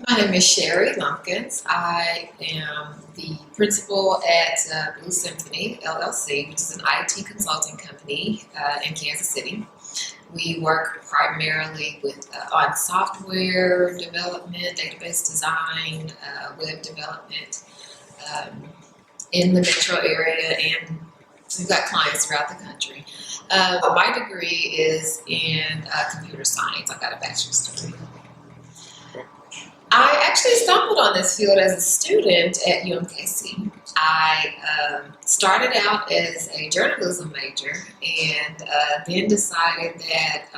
My name is Sherry Lumpkins. I am the principal at Blue Symphony, LLC, which is an IT consulting company in Kansas City. We work primarily with on software development, database design, web development um, in the metro area, and we've got clients throughout the country. My degree is in computer science. I got a bachelor's degree. I actually stumbled on this field as a student at UMKC. I started out as a journalism major and then decided that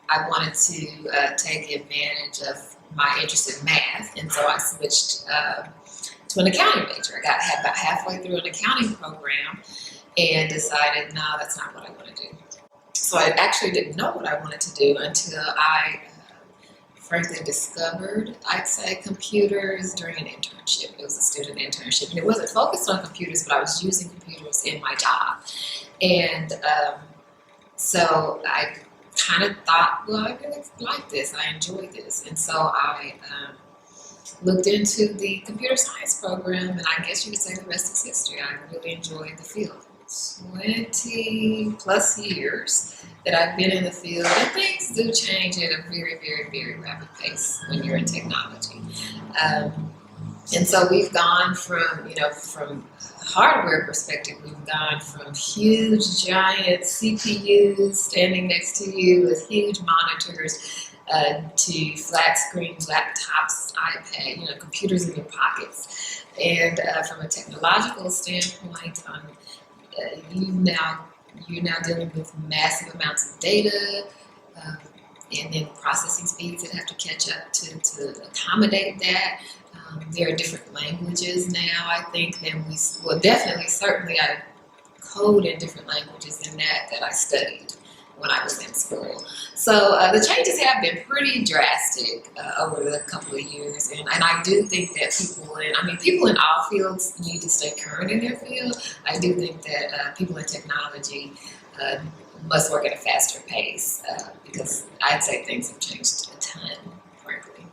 I wanted to take advantage of my interest in math, and so I switched to an accounting major. Had about halfway through an accounting program and decided, no, that's not what I want to do. So I actually didn't know what I wanted to do until I frankly discovered, I'd say, computers during an internship. It was a student internship, and it wasn't focused on computers, but I was using computers in my job. And so I kind of thought, well, I really like this. I enjoy this. And so I looked into the computer science program, and I guess you could say the rest is history. I really enjoyed the field. 20 plus years that I've been in the field, and things do change at a very, very, very rapid pace when you're in technology. And so we've gone from, from a hardware perspective, we've gone from huge, giant CPUs standing next to you with huge monitors to flat screens, laptops, iPad, computers in your pockets. And from a technological standpoint, you're now dealing with massive amounts of data, and then processing speeds that have to catch up to accommodate that. There are different languages now, I think, than certainly I code in different languages than that I studied when I was in school. So the changes have been pretty drastic over the couple of years, and I do think that people in all fields need to stay current in their field. I do think that people in technology must work at a faster pace because I'd say things have changed a ton, frankly.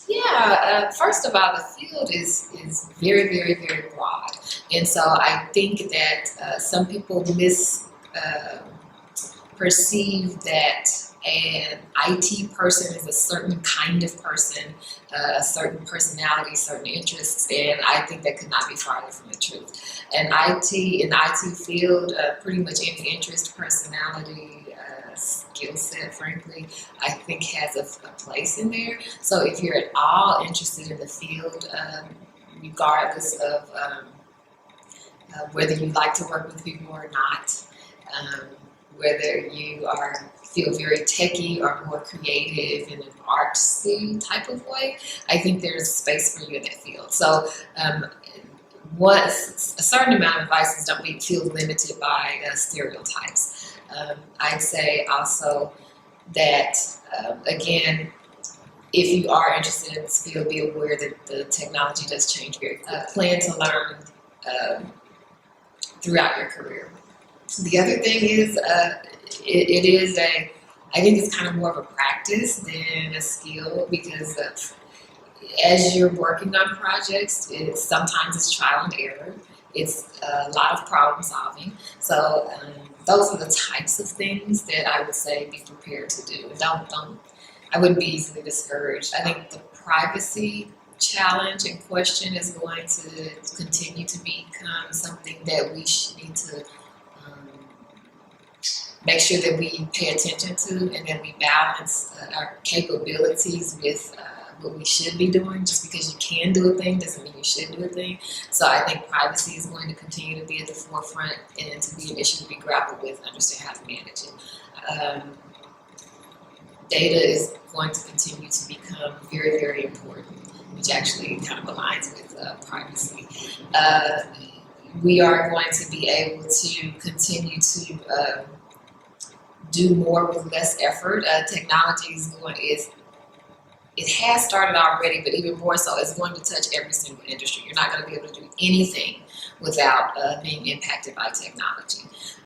Yeah, first of all, the field is very, very, very broad, and so I think that some people perceive that an IT person is a certain kind of person, a certain personality, certain interests, and I think that could not be farther from the truth. In the IT field, pretty much any interest, personality, skill set, frankly, I think has a place in there. So if you're at all interested in the field, regardless of whether you like to work with people or not, whether you feel very techy or more creative in an artsy type of way, I think there's space for you in that field. So a certain amount of advice is don't feel limited by stereotypes. I'd say also that, again, if you are interested in this field, be aware that the technology does change very quickly. Plan to learn throughout your career. The other thing is, I think it's kind of more of a practice than a skill, because as you're working on projects, sometimes it's trial and error. It's a lot of problem solving. So those are the types of things that I would say be prepared to do. I wouldn't be easily discouraged. I think the privacy challenge and question is going to continue to become something that we need to make sure that we pay attention to, and that we balance our capabilities with what we should be doing. Just because you can do a thing doesn't mean you should do a thing. So I think privacy is going to continue to be at the forefront, and to be an issue to be grappled with, understand how to manage it. Data is going to continue to become very, very important, which actually kind of aligns with privacy. We are going to be able to continue to do more with less effort. Technology it has started already, but even more so, it's going to touch every single industry. You're not going to be able to do anything without being impacted by technology.